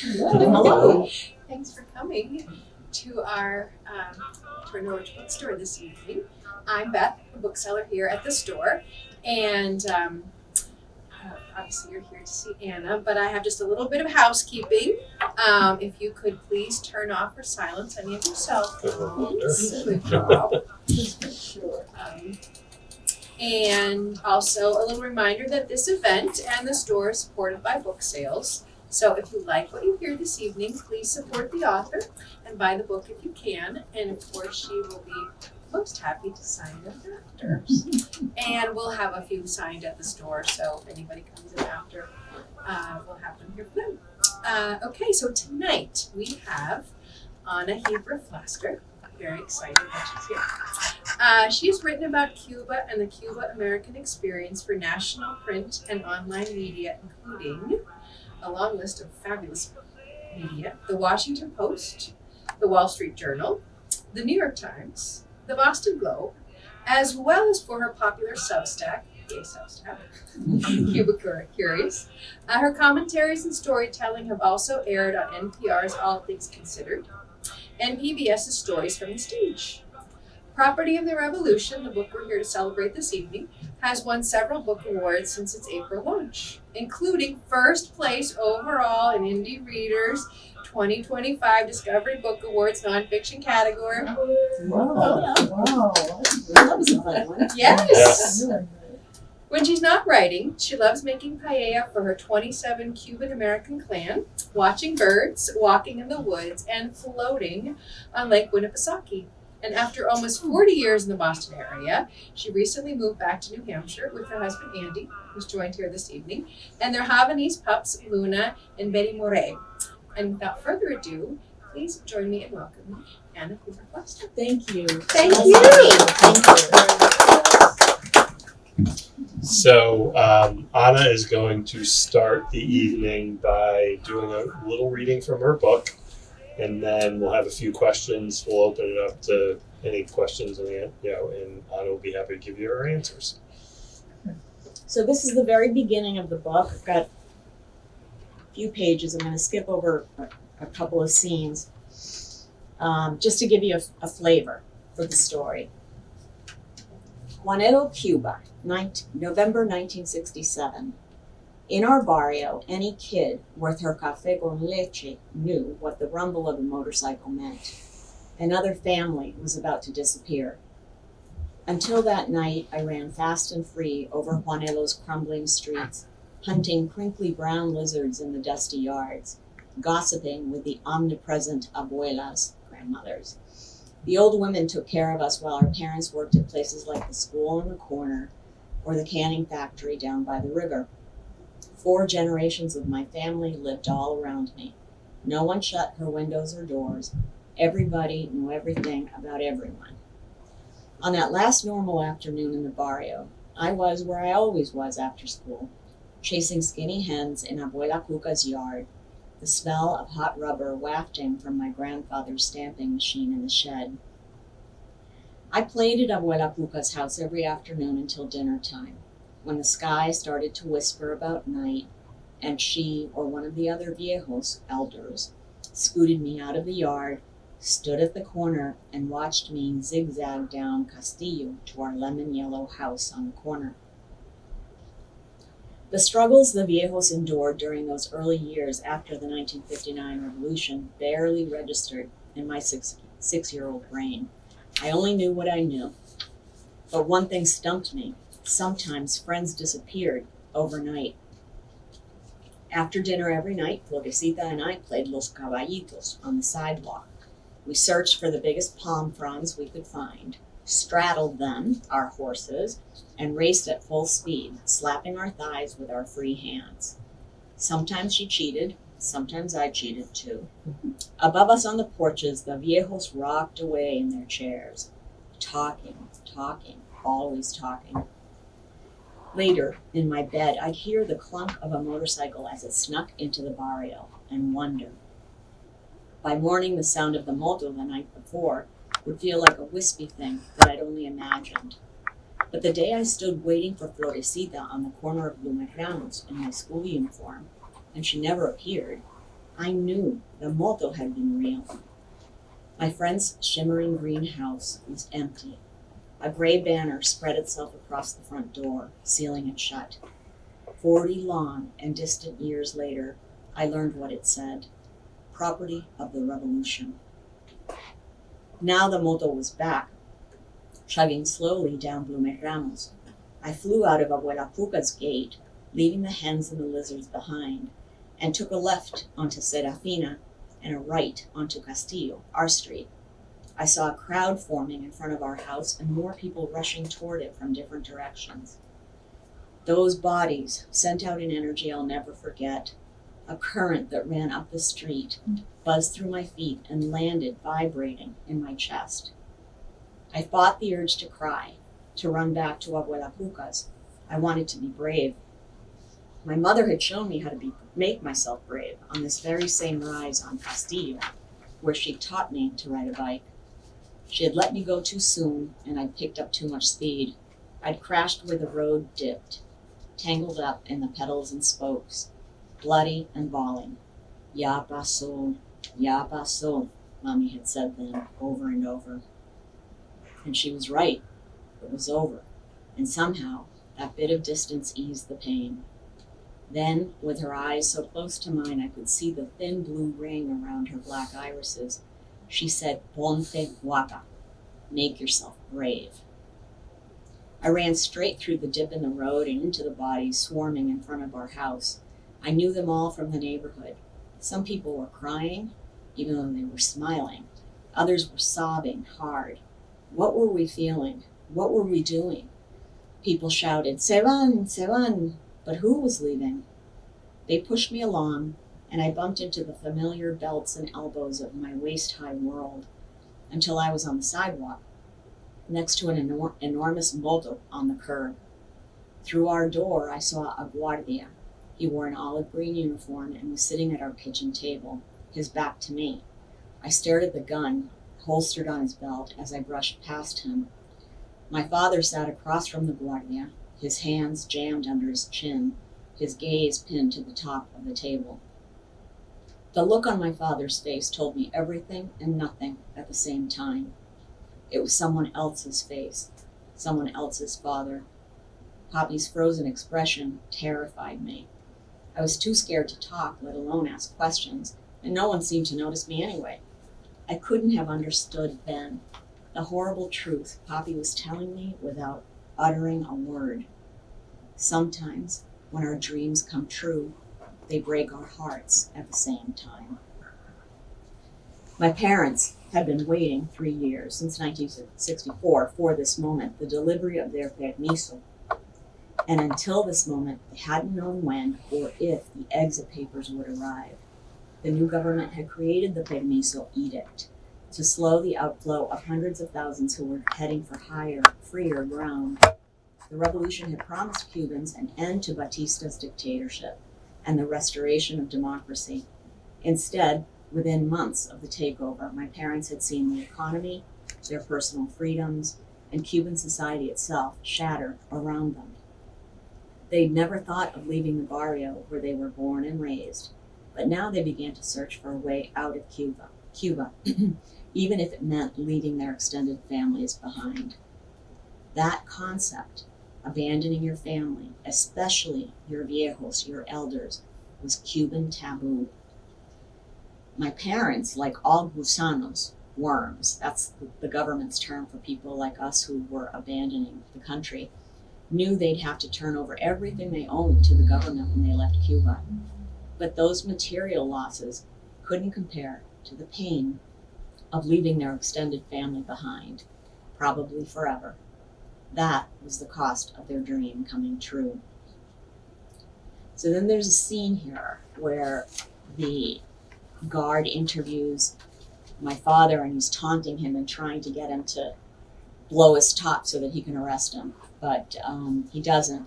Hello. Thanks for coming to our Norwich Bookstore this evening. I'm Beth, a bookseller here at the store, and obviously you're here to see Anna, but I have just a little bit of housekeeping. If you could please turn off or silence any of your cell phones. Good job. Sure. And also a little reminder that this event and the store is supported by book sales. So if you like what you hear this evening, please support the author and buy the book if you can. And of course, she will be most happy to sign them after. And we'll have a few signed at the store, so if anybody comes in after, we'll have them here for them. Okay, so tonight we have Anna Hebra Flaster. Very excited that she's here. She has written about Cuba and the Cuban American experience for national print and online media, including a long list of fabulous media: the Washington Post, the Wall Street Journal, the New York Times, the Boston Globe, as well as for her popular Substack, Cuba Curious. Her commentaries and storytelling have also aired on NPR's All Things Considered and PBS's Stories from the Stage. Property of the Revolution, the book we're here to celebrate this evening, has won several book awards since its April launch, including first place overall in Indie Readers 2025 Discovery Book Awards nonfiction category. Wow. That was a fun one. Yes. When she's not writing, she loves making paella for her 27 Cuban American clan, watching birds, walking in the woods, and floating on Lake Winnipesaukee. And after almost 40 years in the Boston area, she recently moved back to New Hampshire with her husband Andy, who's joined here this evening, and their Havanese pups Luna and Betty Moray. And without further ado, please join me in welcoming Anna Hebra Flaster. Thank you. Thank you. So Anna is going to start the evening by doing a little reading from her book, and then we'll have a few questions. We'll open it up to any questions, and Anna will be happy to give you her answers. So this is the very beginning of the book. I've got a few pages. I'm going to skip over a couple of scenes just to give you a flavor for the story. Juanelo, Cuba, November 1967. In our barrio, any kid worth her café con leche knew what the rumble of a motorcycle meant. Another family was about to disappear. Until that night, I ran fast and free over Juanelo's crumbling streets, hunting crinkly brown lizards in the dusty yards, gossiping with the omnipresent abuelas, grandmothers. The old women took care of us while our parents worked at places like the school on the corner or the canning factory down by the river. 4 generations of my family lived all around me. No one shut her windows or doors. Everybody knew everything about everyone. On that last normal afternoon in the barrio, I was where I always was after school, chasing skinny hens in Abuela Cuca's yard, the smell of hot rubber wafting from my grandfather's stamping machine in the shed. I played at Abuela Cuca's house every afternoon until dinner time, when the sky started to whisper about night, and she or one of the other viejos, elders, scooted me out of the yard, stood at the corner, and watched me zigzag down Castillo to our lemon yellow house on the corner. The struggles the viejos endured during those early years after the 1959 revolution barely registered in my six-year-old brain. I only knew what I knew. But one thing stumped me. Sometimes friends disappeared overnight. After dinner every night, Florecita and I played Los Caballitos on the sidewalk. We searched for the biggest palm fronds we could find, straddled them, our horses, and raced at full speed, slapping our thighs with our free hands. Sometimes she cheated, sometimes I cheated too. Above us on the porches, the viejos rocked away in their chairs, talking, always talking. Later, in my bed, I'd hear the clunk of a motorcycle as it snuck into the barrio and wonder. By morning, the sound of the moto the night before would feel like a wispy thing that I'd only imagined. But the day I stood waiting for Florecita on the corner of Lumeramos in my school uniform, and she never appeared, I knew the moto had been real. My friend's shimmering green house was empty. A gray banner spread itself across the front door, sealing it shut. 40 long and distant years later, I learned what it said. Property of the revolution. Now the moto was back, chugging slowly down Blume Ramos. I flew out of Abuela Puca's gate, leaving the hens and the lizards behind, and took a left onto Serafina and a right onto Castillo, our street. I saw a crowd forming in front of our house and more people rushing toward it from different directions. Those bodies sent out an energy I'll never forget, a current that ran up the street, buzzed through my feet, and landed vibrating in my chest. I fought the urge to cry, to run back to Abuela Puca's. I wanted to be brave. My mother had shown me how to make myself brave on this very same rise on Castillo, where she taught me to ride a bike. She had let me go too soon, and I'd picked up too much speed. I'd crashed where the road dipped, tangled up in the pedals and spokes, bloody and bawling. Ya pasó, Mommy had said then, over and over. And she was right. It was over. And somehow, that bit of distance eased the pain. Then, with her eyes so close to mine I could see the thin blue ring around her black irises, she said, Ponte guapa, make yourself brave. I ran straight through the dip in the road and into the bodies swarming in front of our house. I knew them all from the neighborhood. Some people were crying, even though they were smiling. Others were sobbing hard. What were we feeling? What were we doing? People shouted, Se van, but who was leaving? They pushed me along, and I bumped into the familiar belts and elbows of my waist-high world until I was on the sidewalk, next to an enormous moto on the curb. Through our door, I saw a guardia. He wore an olive green uniform and was sitting at our kitchen table, his back to me. I stared at the gun, holstered on his belt, as I brushed past him. My father sat across from the guardia, his hands jammed under his chin, his gaze pinned to the top of the table. The look on my father's face told me everything and nothing at the same time. It was someone else's face, someone else's father. Poppy's frozen expression terrified me. I was too scared to talk, let alone ask questions, and no one seemed to notice me anyway. I couldn't have understood then the horrible truth Poppy was telling me without uttering a word. Sometimes, when our dreams come true, they break our hearts at the same time. My parents had been waiting 3 years, since 1964, for this moment, the delivery of their permiso. And until this moment, they hadn't known when or if the exit papers would arrive. The new government had created the permiso edict to slow the outflow of hundreds of thousands who were heading for higher, freer ground. The revolution had promised Cubans an end to Batista's dictatorship and the restoration of democracy. Instead, within months of the takeover, my parents had seen the economy, their personal freedoms, and Cuban society itself shatter around them. They'd never thought of leaving the barrio where they were born and raised, but now they began to search for a way out of Cuba, even if it meant leaving their extended families behind. That concept, abandoning your family, especially your viejos, your elders, was Cuban taboo. My parents, like all gusanos, worms, that's the government's term for people like us who were abandoning the country, knew they'd have to turn over everything they owned to the government when they left Cuba. But those material losses couldn't compare to the pain of leaving their extended family behind, probably forever. That was the cost of their dream coming true. So then there's a scene here where the guard interviews my father and he's taunting him and trying to get him to blow his top so that he can arrest him. But he doesn't.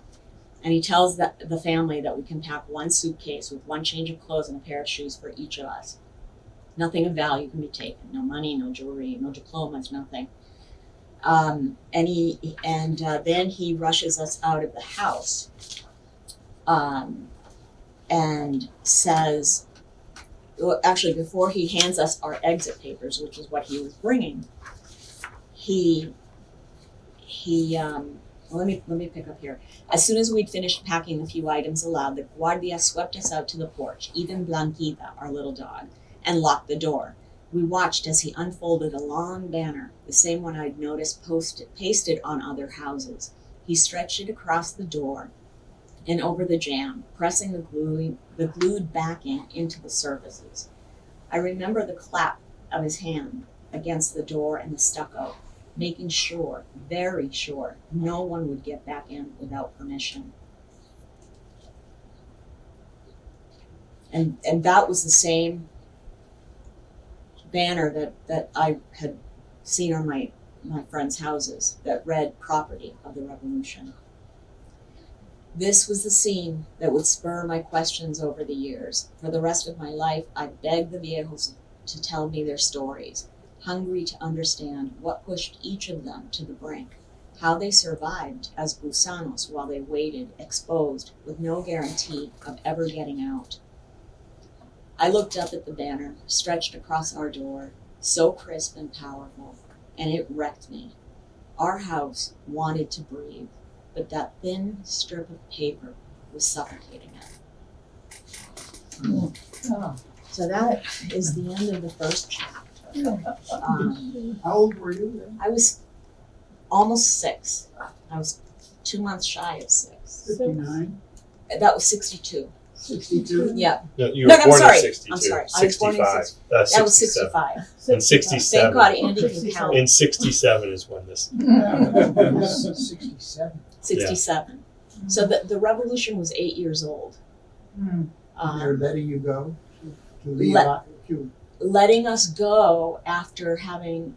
And he tells the family that we can pack one suitcase with one change of clothes and a pair of shoes for each of us. Nothing of value can be taken. No money, no jewelry, no diplomas, nothing. And then he rushes us out of the house and says, well, actually, before he hands us our exit papers, which is what he was bringing, let me pick up here. As soon as we'd finished packing a few items aloud, the guardia swept us out to the porch, even Blanquita, our little dog, and locked the door. We watched as he unfolded a long banner, the same one I'd noticed pasted on other houses. He stretched it across the door and over the jamb, pressing the glued backing into the surfaces. I remember the clap of his hand against the door and the stucco, making sure, very sure, no one would get back in without permission. And that was the same banner that I had seen on my friends' houses that read "Property of the Revolution." This was the scene that would spur my questions over the years. For the rest of my life, I begged the viejos to tell me their stories, hungry to understand what pushed each of them to the brink, how they survived as gusanos while they waited, exposed, with no guarantee of ever getting out. I looked up at the banner, stretched across our door, so crisp and powerful, and it wrecked me. Our house wanted to breathe, but that thin strip of paper was suffocating it. Oh. So that is the end of the first chapter. How old were you then? I was almost 6. I was 2 months shy of 6. 59? That was 62. 62? Yeah. No, you No, were no, I'm born sorry. in 62. I'm sorry. I was born in 65. That was 65. 65. And 67. Thank God Andy can count. In 67 is when this. 67. 67. So the revolution was 8 years old. They're letting you go to leave Cuba. Letting us go after having,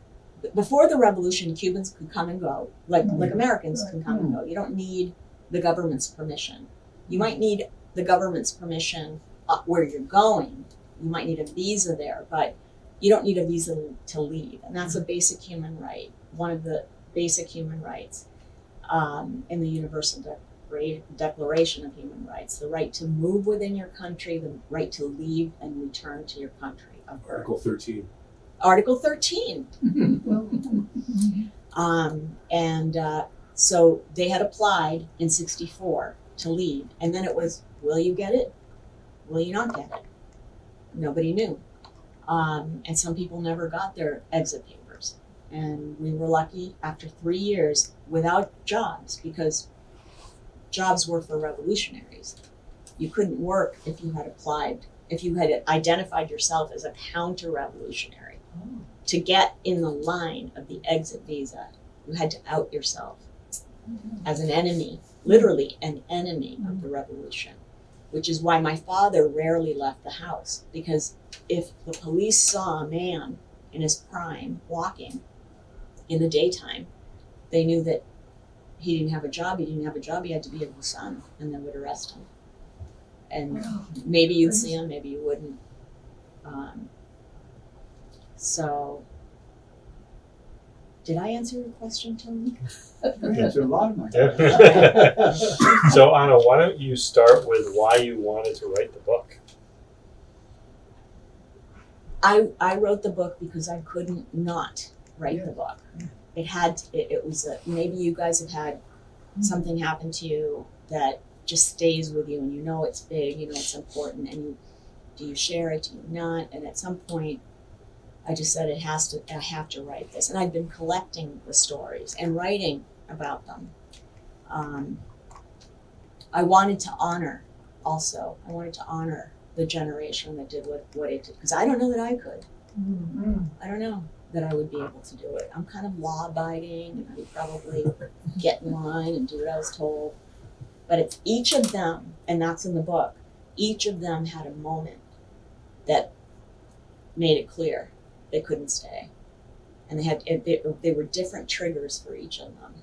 before the revolution, Cubans could come and go, like Americans can come and go. You don't need the government's permission. You might need the government's permission where you're going. You might need a visa there, but you don't need a visa to leave. And that's a basic human right, one of the basic human rights in the Universal Declaration of Human Rights, the right to move within your country, the right to leave and return to your country of birth. Article 13. Article 13. So they had applied in 64 to leave, and then it was, will you get it? Will you not get it? Nobody knew. And some people never got their exit papers. And we were lucky after 3 years without jobs, because jobs were for revolutionaries. You couldn't work if you had applied, if you had identified yourself as a counter-revolutionary. To get in the line of the exit visa, you had to out yourself as an enemy, literally an enemy of the revolution, which is why my father rarely left the house, because if the police saw a man in his prime walking in the daytime, they knew that he didn't have a job, he had to be a gusano, and they would arrest him. And maybe you'd see him, maybe you wouldn't. So, did I answer your question, Tony? You answered a lot of my Yeah. So Anna, why don't you start with why you wanted to write the book? I wrote the book because I couldn't not write the book. It was maybe you guys have had something happen to you that just stays with you, and you know it's big, you know it's important, and do you share it, do you not? And at some point, I just said I have to write this, and I've been collecting the stories and writing about them. I wanted to honor the generation that did what it did, because I don't know that I could. I don't know that I would be able to do it. I'm kind of law-abiding, and I would probably get in line and do what I was told. But it's each of them, and that's in the book, each of them had a moment that made it clear they couldn't stay. And they were different triggers for each of them.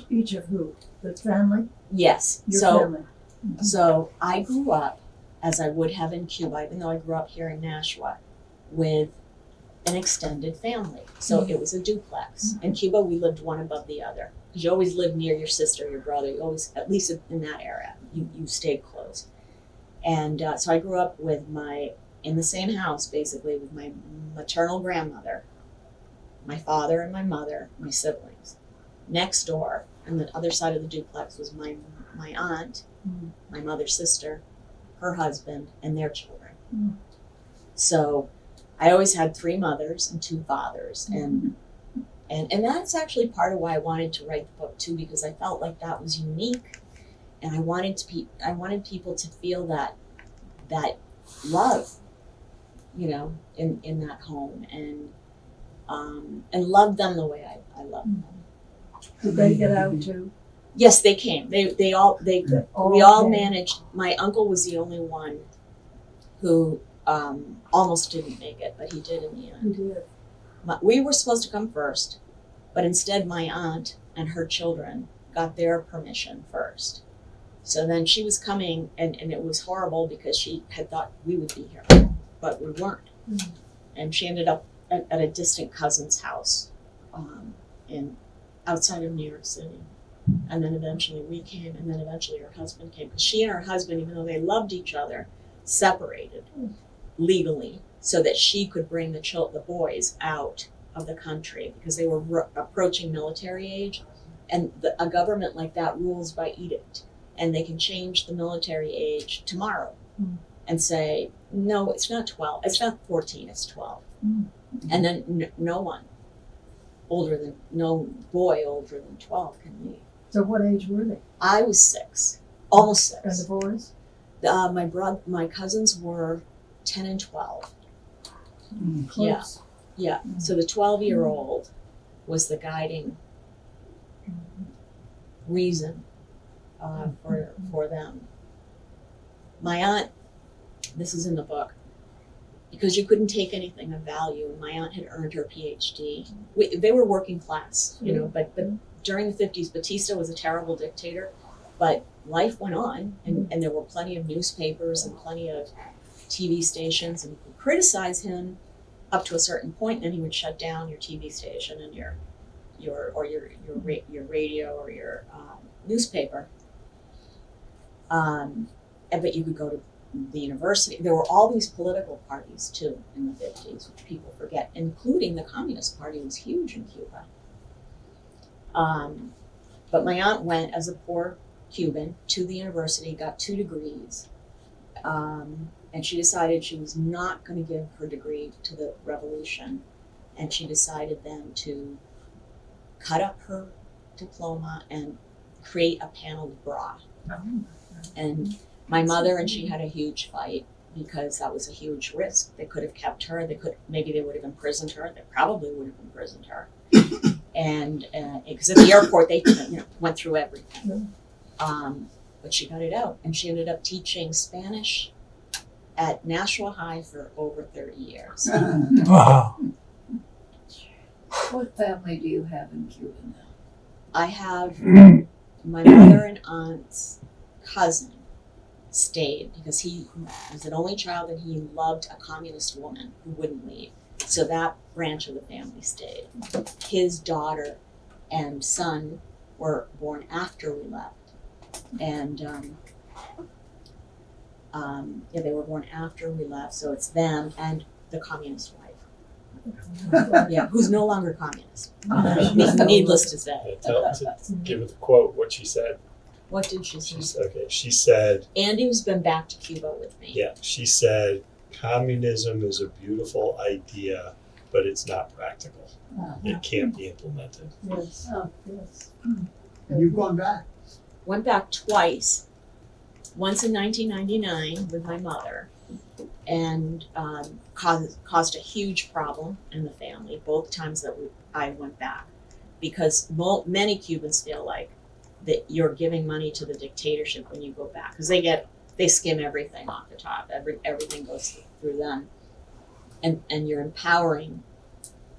Each of who? The family? Yes. Your family? So I grew up, as I would have in Cuba, even though I grew up here in Nashua, with an extended family. So it was a duplex. In Cuba, we lived one above the other. Because you always lived near your sister, your brother. You always, at least in that area, you stayed close. And so I grew up with my in the same house, basically, with my maternal grandmother, my father and my mother, my siblings. Next door, on the other side of the duplex, was my aunt, my mother's sister, her husband, and their children. So I always had 3 mothers and 2 fathers, and that's actually part of why I wanted to write the book too, because I felt like that was unique, and I wanted people to feel that love, you know, in that home, and love them the way I love them. Did they get out too? Yes, they came. We all came. managed. My uncle was the only one who almost didn't make it, but he did in the end. You did. We were supposed to come first, but instead my aunt and her children got their permission first. So then she was coming, and it was horrible because she had thought we would be here, but we weren't. And she ended up at a distant cousin's house outside of New York City. And then eventually we came, and then eventually her husband came. Because she and her husband, even though they loved each other, separated legally so that she could bring the boys out of the country because they were approaching military age. And a government like that rules by edict. And they can change the military age tomorrow and say, no, it's not 12, it's not 14, it's 12. And then no boy older than 12 can leave. So what age were they? I was 6, almost And 6. the boys? My cousins were 10 and 12. Close. Yeah. So the 12-year-old was the guiding reason for them. My aunt, this is in the book, because you couldn't take anything of value, and my aunt had earned her PhD. They were working class, you know, but during the 50s, Batista was a terrible dictator, but life went on, and there were plenty of newspapers and plenty of TV stations, and you could criticize him up to a certain point, and then he would shut down your TV station and your radio or your newspaper. But you could go to the university. There were all these political parties too in the 50s, which people forget, including the Communist Party was huge in Cuba. But my aunt went as a poor Cuban to the university, got 2 degrees, and she decided she was not going to give her degree to the revolution, and she decided then to cut up her diploma and create a paneled bra. And my mother and she had a huge fight because that was a huge risk. They could have kept her. Maybe they would have imprisoned her. They probably would have imprisoned her. And because at the airport they went through everything. But she got it out, and she ended up teaching Spanish at Nashua High for over 30 years. Wow. What family do you have in Cuba now? I have my mother and aunt's cousin stayed because he was an only child and he loved a communist woman who wouldn't leave. So that branch of the family stayed. His daughter and son were born after we left. And they were born after we left, so it's them and the communist wife. Yeah, who's no longer communist. Needless to say. Give it the quote, what she said. What did she say? She said, Andy's been back to Cuba with me. yeah, she said, communism is a beautiful idea, but it's not practical. It can't be implemented. Yes. Oh. Yes. And you've gone back. Went back twice. Once in 1999 with my mother, and caused a huge problem in the family both times that I went back, because many Cubans feel like that you're giving money to the dictatorship when you go back, because they skim everything off the top. Everything goes through them, and you're empowering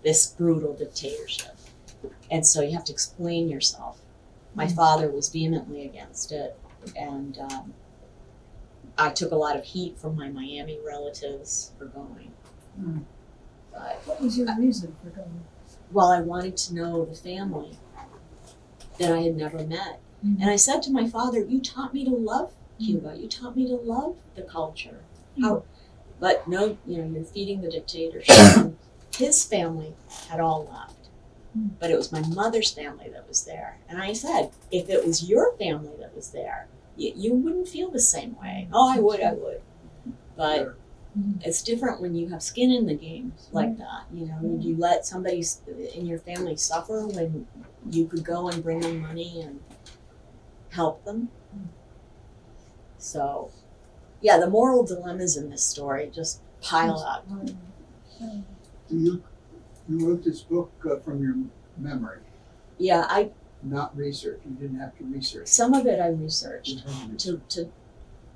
this brutal dictatorship, and so you have to explain yourself. My father was vehemently against it, and I took a lot of heat from my Miami relatives for going. But, What was your reason for going? well, I wanted to know the family that I had never met. And I said to my father, you taught me to love Cuba. You taught me to love the culture. But no, you're feeding the dictatorship. And his family had all left, but it was my mother's family that was there. And I said, if it was your family that was there, you wouldn't feel the same way. Oh, I would. But it's different when you have skin in the game like that. You let somebody in your family suffer when you could go and bring them money and help them. So, yeah, the moral dilemmas in this story just pile up. You wrote this book from your memory, Yeah, not research. You didn't have to research. some of it I researched You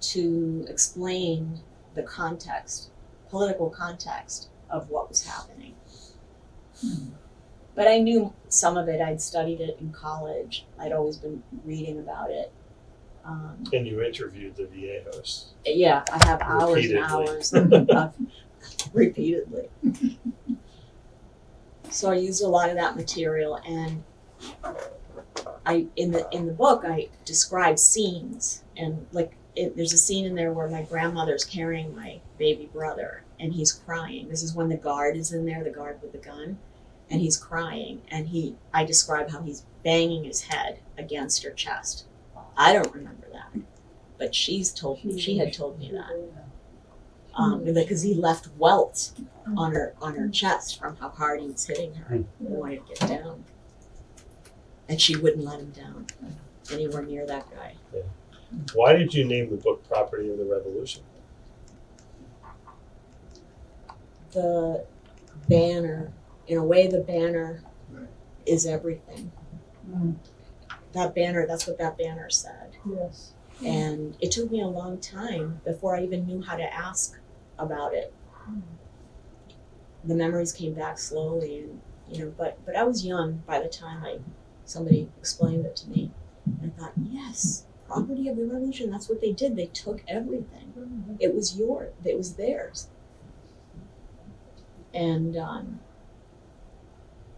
to explain the context, political context of what was happening. But I knew some of it. I'd studied it in college. I'd always been reading about it. And you interviewed the Viejos. Yeah, I have hours and hours of repeatedly. So I used a lot of that material, and in the book I describe scenes, and there's a scene in there where my grandmother's carrying my baby brother, and he's crying. This is when the guard is in there, the guard with the gun, and he's crying, and I describe how he's banging his head against her chest. I don't remember that, but she had told me that. Because he left welts on her chest from how hard he was hitting her. He wanted to get down, and she wouldn't let him down anywhere near that guy. Yeah. Why did you name the book Property of the Revolution? The banner, in a way, the banner Right. is everything. That banner, that's what that banner said. Yes. And it took me a long time before I even knew how to ask about it. The memories came back slowly, and but I was young by the time somebody explained it to me. And I thought, yes, property of the revolution, that's what they did. They took everything. It was theirs. And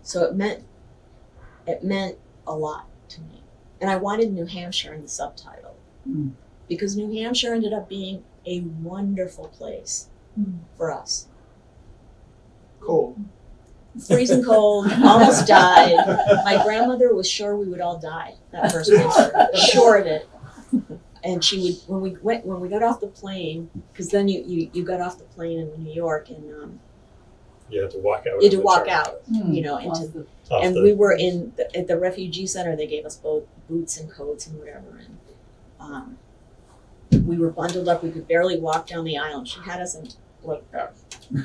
so it meant a lot to me. And I wanted New Hampshire in the subtitle because New Hampshire ended up being a wonderful place for us. Cold. Freezing cold, almost died. My grandmother was sure we would all die that first winter, sure of it. And she would, when we got off the plane, because then you got off the plane in New York, and You had to walk out. you had to of the walk terminal. out, into Off and the- we were at the refugee center. They gave us both boots and coats and whatever, and we were bundled up. We could barely walk down the aisle, and she had us in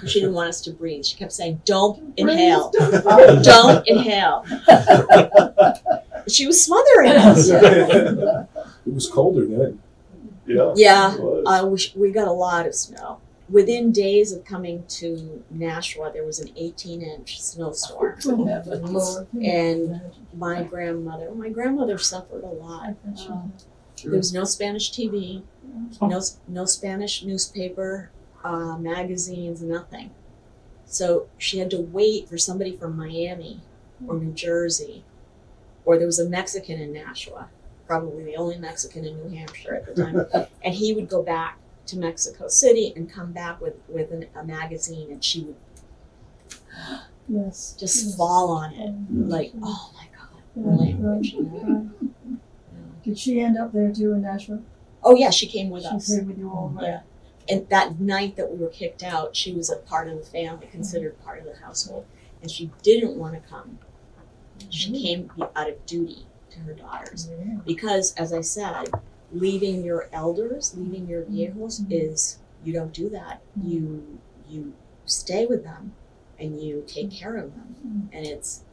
she didn't want us to breathe. She kept saying, "Don't inhale, don't inhale." She was smothering us. It was colder then. Yeah. Yeah, It was. we got a lot of snow. Within days of coming to Nashua, there was an 18-inch snowstorm. And my grandmother suffered a lot. There was no Spanish TV, no Spanish newspaper, magazines, nothing. So she had to wait for somebody from Miami or New Jersey, or there was a Mexican in Nashua, probably the only Mexican in New Hampshire at the time, and he would go back to Mexico City and come back with a magazine, and she would just fall on it, like, oh my God, language. Did she end up there too in Nashville? Oh yeah, she came with She us. came with you all the way. Yeah. And that night that we were kicked out, she was a part of the family, considered part of the household, and she didn't want to come. She came out of duty to her daughters. Because, as I said, leaving your elders, leaving your viejos is, you don't do that. You stay with them and you take care of them. And it's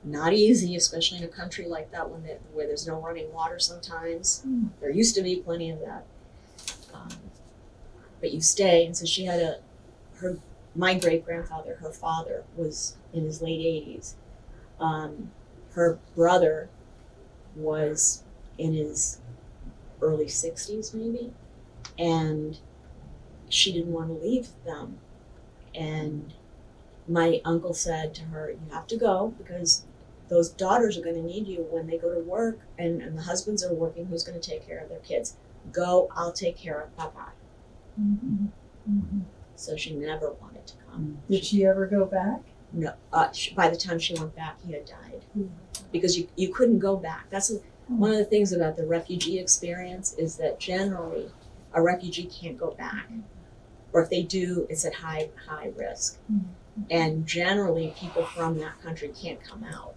not easy, especially in a country like that where there's no running water sometimes. There used to be plenty of that. But you stay, and so she had my great-grandfather, her father, was in his late 80s. Her brother was in his early 60s maybe, and she didn't want to leave them. And my uncle said to her, you have to go because those daughters are going to need you when they go to work, and the husbands are working. Who's going to take care of their kids? Go, I'll take care of Papa. so she never wanted to come. Did she ever go back? No, by the time she went back, he had died. Because you couldn't go back. That's one of the things about the refugee experience is that generally a refugee can't go back. Or if they do, it's at high risk. And generally people from that country can't come out.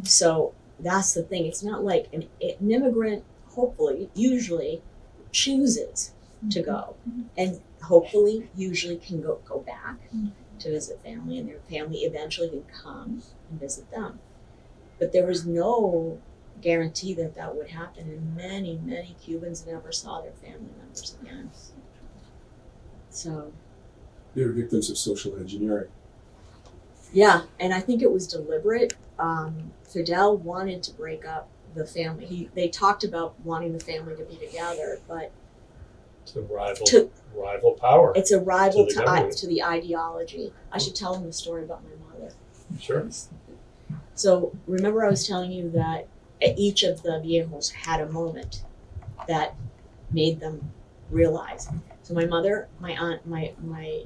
So that's the thing. It's not like an immigrant, hopefully, usually chooses to go. And hopefully, usually can go back to visit family, and their family eventually can come and visit them. But there was no guarantee that that would happen, and many Cubans never saw their family members again. So, They were victims of social engineering. yeah, and I think it was deliberate. Fidel wanted to break up the family. They talked about wanting the family to be together, but It's a rival power. it's a rival To the government. to the ideology. I should tell him the story about my mother. Sure. So remember I was telling you that each of the viejos had a moment that made them realize. So my mother, my aunt, my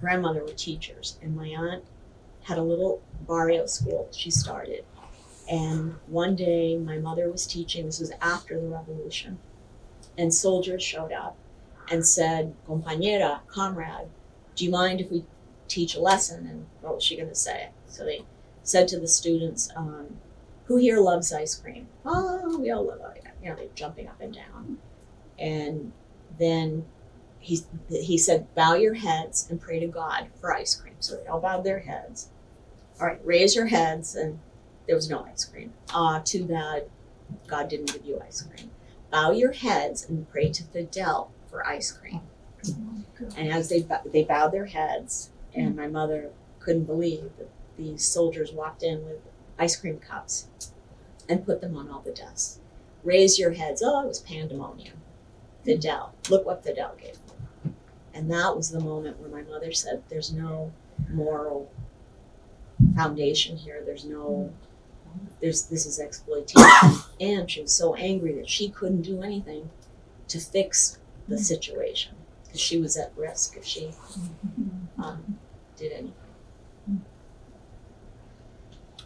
grandmother were teachers, and my aunt had a little barrio school she started. And one day my mother was teaching, this was after the revolution, and soldiers showed up and said, "Compañera, comrade, do you mind if we teach a lesson?" And what was she gonna say? So they said to the students, "Who here loves ice cream?" "Oh, we all love it." You know, they're jumping up and down. And then he said, "Bow your heads and pray to God for ice cream." So they all bowed their heads. "All right, raise your heads," and there was no ice cream. Too bad God didn't give you ice cream. "Bow your heads and pray to Fidel for ice cream." And as they bowed their heads, and my mother couldn't believe that these soldiers walked in with ice cream cups and put them on all the desks. "Raise your heads." Oh, it was pandemonium. "Fidel, look what Fidel gave me." And that was the moment where my mother said, "There's no moral foundation here. This is exploitation." And she was so angry that she couldn't do anything to fix the situation because she was at risk if she did anything.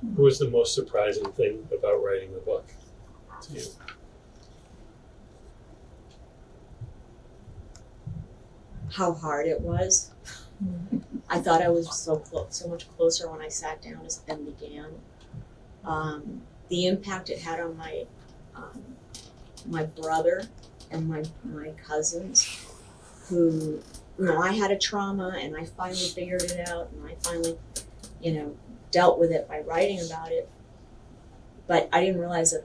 What was the most surprising thing about writing the book to you? How hard it was. I thought I was so much closer when I sat down and began. The impact it had on my brother and my cousins, who, I had a trauma and I finally figured it out, and I finally, dealt with it by writing about it. But I didn't realize that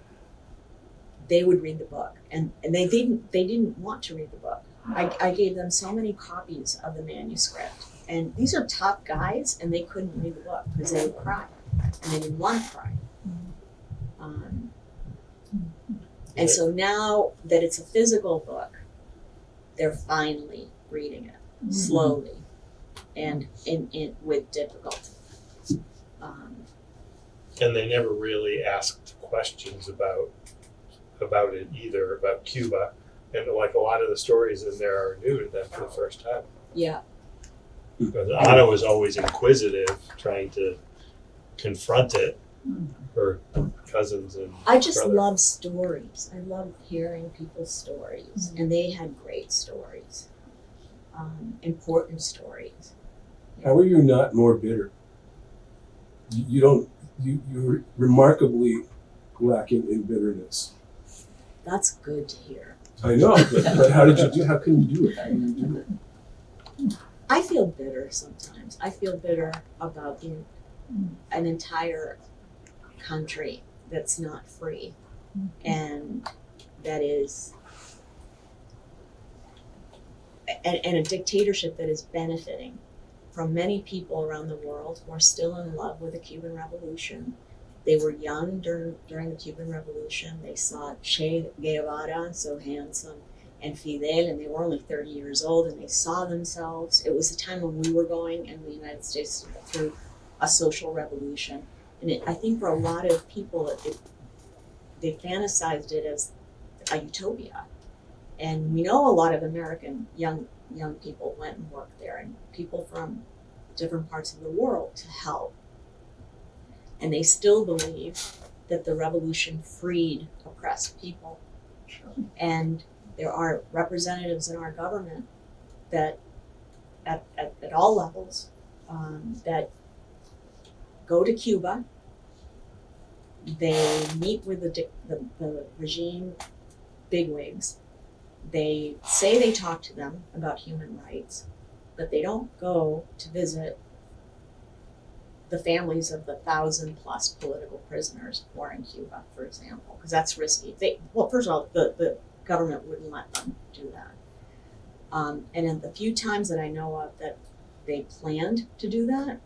they would read the book, and they didn't want to read the book. I gave them so many copies of the manuscript, and these are tough guys, and they couldn't read the book because they would cry, and they didn't want to cry. And so now that it's a physical book, they're finally reading it slowly and with difficulty. And they never really asked questions about it either, about Cuba. And like a lot of the stories in there are new to them for the first time. Yeah. Because Anna was always inquisitive, trying to confront it, her cousins and I just brother. love stories. I love hearing people's stories, and they had great stories, important stories. How are you not more bitter? You're remarkably lacking in bitterness. That's good to hear. I know, but how can you do it? How do you do it? I feel bitter sometimes. I feel bitter about an entire country that's not free, and that is and a dictatorship that is benefiting from many people around the world who are still in love with the Cuban Revolution. They were young during the Cuban Revolution. They saw Che Guevara, so handsome, and Fidel, and they were only 30 years old, and they saw themselves. It was a time when we were going in the United States through a social revolution. And I think for a lot of people, they fantasized it as a utopia. And we know a lot of American young young people went and worked there, and people from different parts of the world to help. And they still believe that the revolution freed oppressed people. And there are representatives in our government that, at all levels, that go to Cuba. They meet with the regime bigwigs. They say they talk to them about human rights, but they don't go to visit the families of the 1,000+ political prisoners who are in Cuba, for example, because that's risky. First of all, the government wouldn't let them do that. And in the few times that I know of that they planned to do that,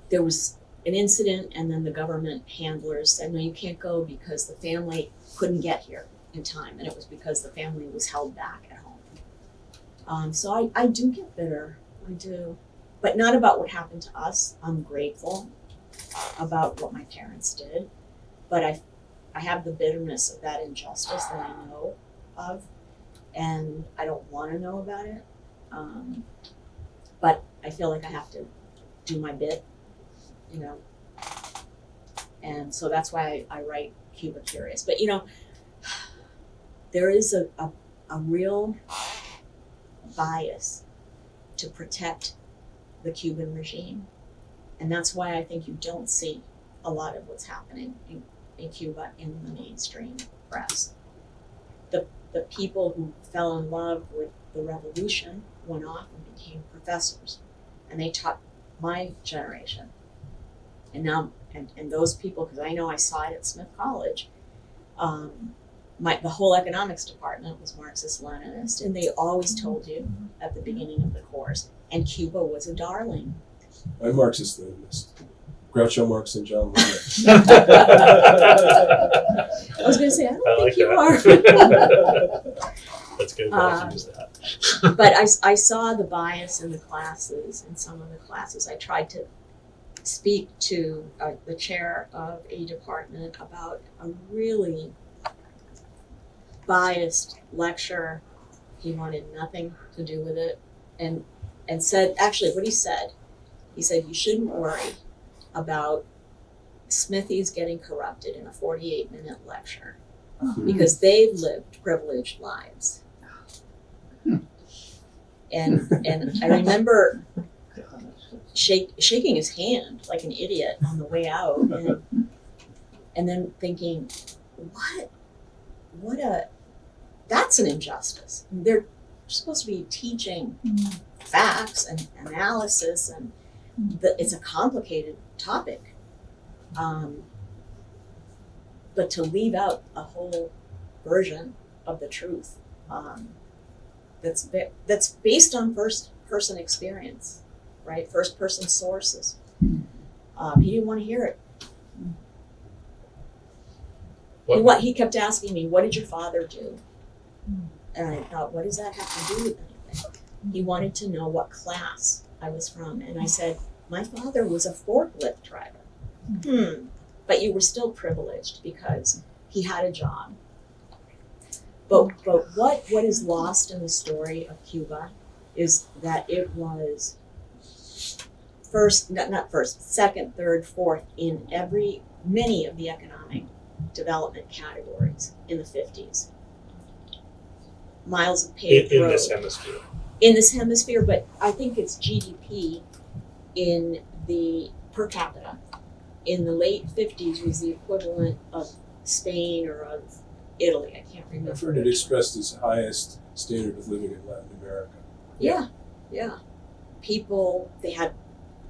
there was an incident, and then the government handlers said, no, you can't go because the family couldn't get here in time, and it was because the family was held back at home. So I do get bitter, I do. But not about what happened to us. I'm grateful about what my parents did, but I have the bitterness of that injustice that I know of, and I don't want to know about it. But I feel like I have to do my bit, you know. And so that's why I write Cuba Curious. But you know, there is a real bias to protect the Cuban regime. And that's why I think you don't see a lot of what's happening in Cuba in the mainstream press. The people who fell in love with the revolution went off and became professors. And they taught my generation. And now, and those people, because I know I saw it at Smith College, the whole economics department was Marxist-Leninist, and they always told you at the beginning of the course, and Cuba was a darling. I'm Marxist-Leninist. Groucho Marx and John Lennon. I was going to say, I don't I think like you that. are. That's good. I'll use that. But I saw the bias in the classes, in some of the classes. I tried to speak to the chair of a department about a really biased lecture. He wanted nothing to do with it, and said, actually what he said, you shouldn't worry about Smithies getting corrupted in a 48-minute lecture because they've lived privileged lives. And I remember shaking his hand like an idiot on the way out, and then thinking, that's an injustice. They're supposed to be teaching facts and analysis, and it's a complicated topic. But to leave out a whole version of the truth that's based on first-person experience, right? First-person sources. He didn't want to hear it. He kept asking me, what did your father do? And I thought, what does that have to do with anything? He wanted to know what class I was from. And I said, my father was a forklift driver. But you were still privileged because he had a job. But what is lost in the story of Cuba is that it was second, third, fourth in many of the economic development categories in the 50s. Miles of paved road. In this hemisphere, but I think its GDP in the per capita in the late 50s was the equivalent of Spain or of Italy. I can't remember. I've heard it expressed as the highest standard of living in Latin America. Yeah. People, they had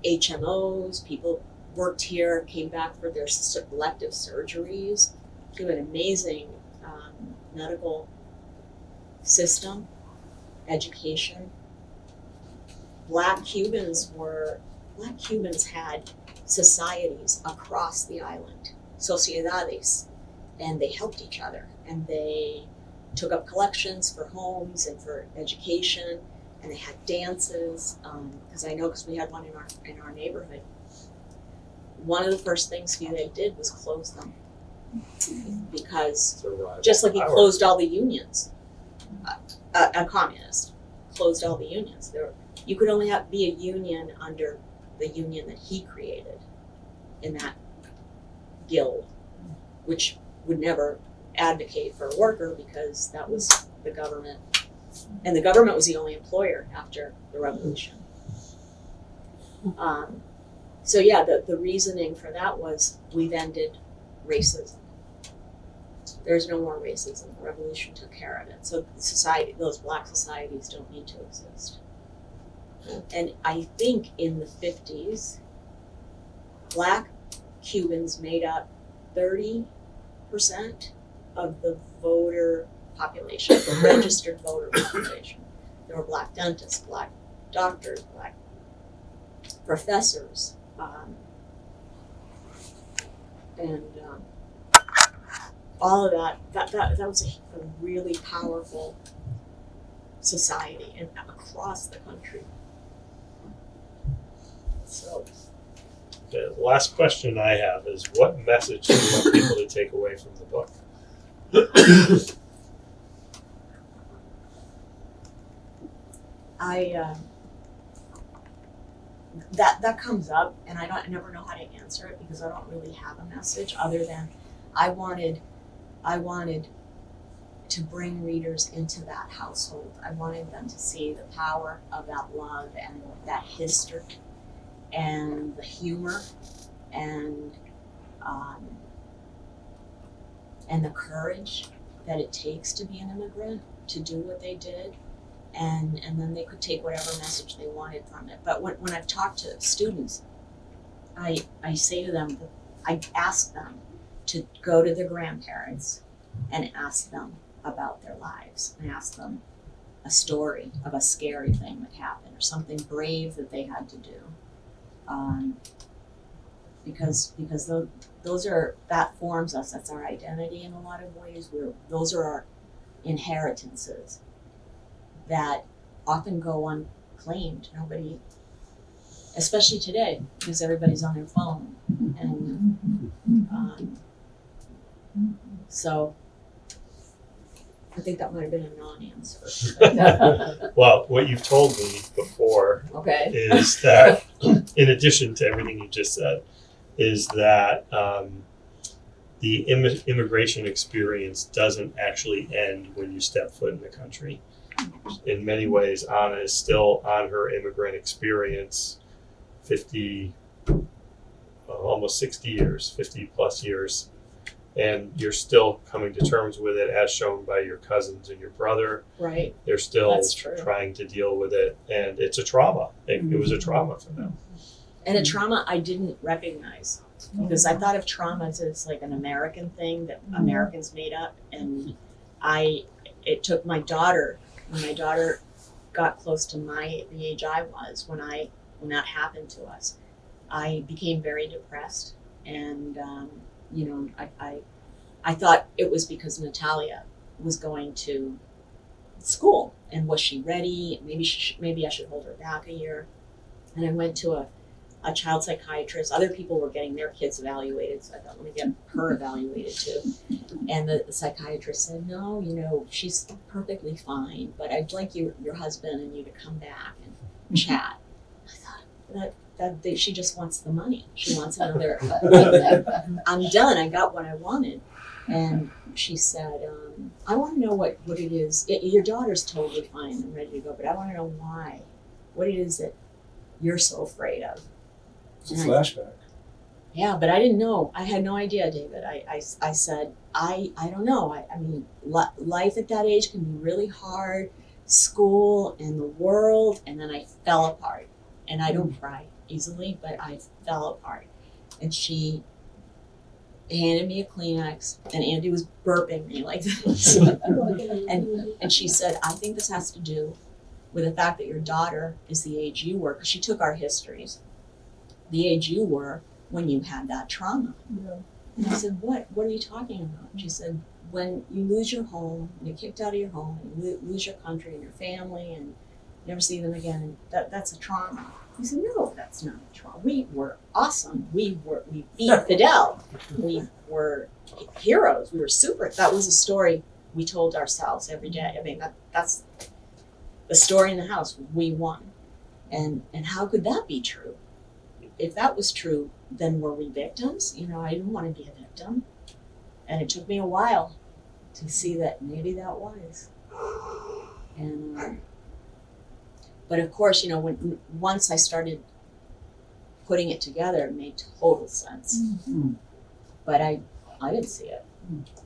HMOs, people worked here, came back for their elective surgeries. They had an amazing medical system, education. Black Cubans had societies across the island, sociedades, and they helped each other, and they took up collections for homes and for education, and they had dances, because we had one in our neighborhood. One of the first things they did was close them, because just like he closed all the unions, a communist, closed all the unions. You could only be a union under the union that he created in that guild, which would never advocate for a worker because that was the government. And the government was the only employer after the revolution. So yeah, the reasoning for that was we've ended racism. There's no more racism. The revolution took care of it. So society, those black societies don't need to exist. And I think in the 50s, black Cubans made up 30% of the voter population, the registered voter population. There were black dentists, black doctors, black professors, and all of that was a really powerful society and across the country. So The last question I have is, what message do you want people to take away from the book? That comes up, and I never know how to answer it because I don't really have a message other than I wanted to bring readers into that household. I wanted them to see the power of that love and that history and the humor and the courage that it takes to be an immigrant, to do what they did. And then they could take whatever message they wanted from it. But when I've talked to students, I say to them, I ask them to go to their grandparents and ask them about their lives. I ask them a story of a scary thing that happened or something brave that they had to do. Because that forms us. That's our identity in a lot of ways. Those are our inheritances that often go unclaimed. Nobody, especially today, because everybody's on their phone. And so I think that might have been a non-answer. Well, what you've told me before Okay. is that, in addition to everything you just said, is that the immigration experience doesn't actually end when you step foot in the country. In many ways, Anna is still on her immigrant experience, 50, almost 60 years, 50 plus years, and you're still coming to terms with it, as shown by your cousins and your brother. Right. They're still That's true. trying to deal with it, and it's a trauma. It was a trauma for them. And a trauma I didn't recognize because I thought of trauma as like an American thing that Americans made up, and it took my daughter. When my daughter got close to the age I was, when that happened to us, I became very depressed, and I thought it was because Natalia was going to school, and was she ready? Maybe I should hold her back a year. And I went to a child psychiatrist. Other people were getting their kids evaluated, so I thought, let me get her evaluated too. And the psychiatrist said, no, she's perfectly fine, but I'd like your husband and you to come back and chat. I thought that she just wants the money. She wants another. I'm done. I got what I wanted. And she said, I want to know what it is. Your daughter's totally fine and ready to go, but I want to know why. What it is that you're so afraid of. It's a flashback. Yeah, but I didn't know. I had no idea, David. I said, I don't know. I mean, life at that age can be really hard, school and the world, and then I fell apart. And I don't cry easily, but I fell apart. And she handed me a Kleenex, and Andy was burping me like this. and she said, I think this has to do with the fact that your daughter is the age you were, because she took our histories, the age you were when you had that trauma. Yeah. And I said, what are you talking about? She said, when you lose your home, you're kicked out of your home, and you lose your country and your family, and you never see them again, that's a trauma. He said, no, that's not a trauma. We were awesome. We beat Fidel. We were heroes. We were super. That was a story we told ourselves every day. I mean, that's the story in the house. We won. And how could that be true? If that was true, then were we victims? You know, I didn't want to be a victim. And it took me a while to see that maybe that was. And but of course, you know, once I started putting it together, it made total sense. Mm-hmm. But I didn't see it.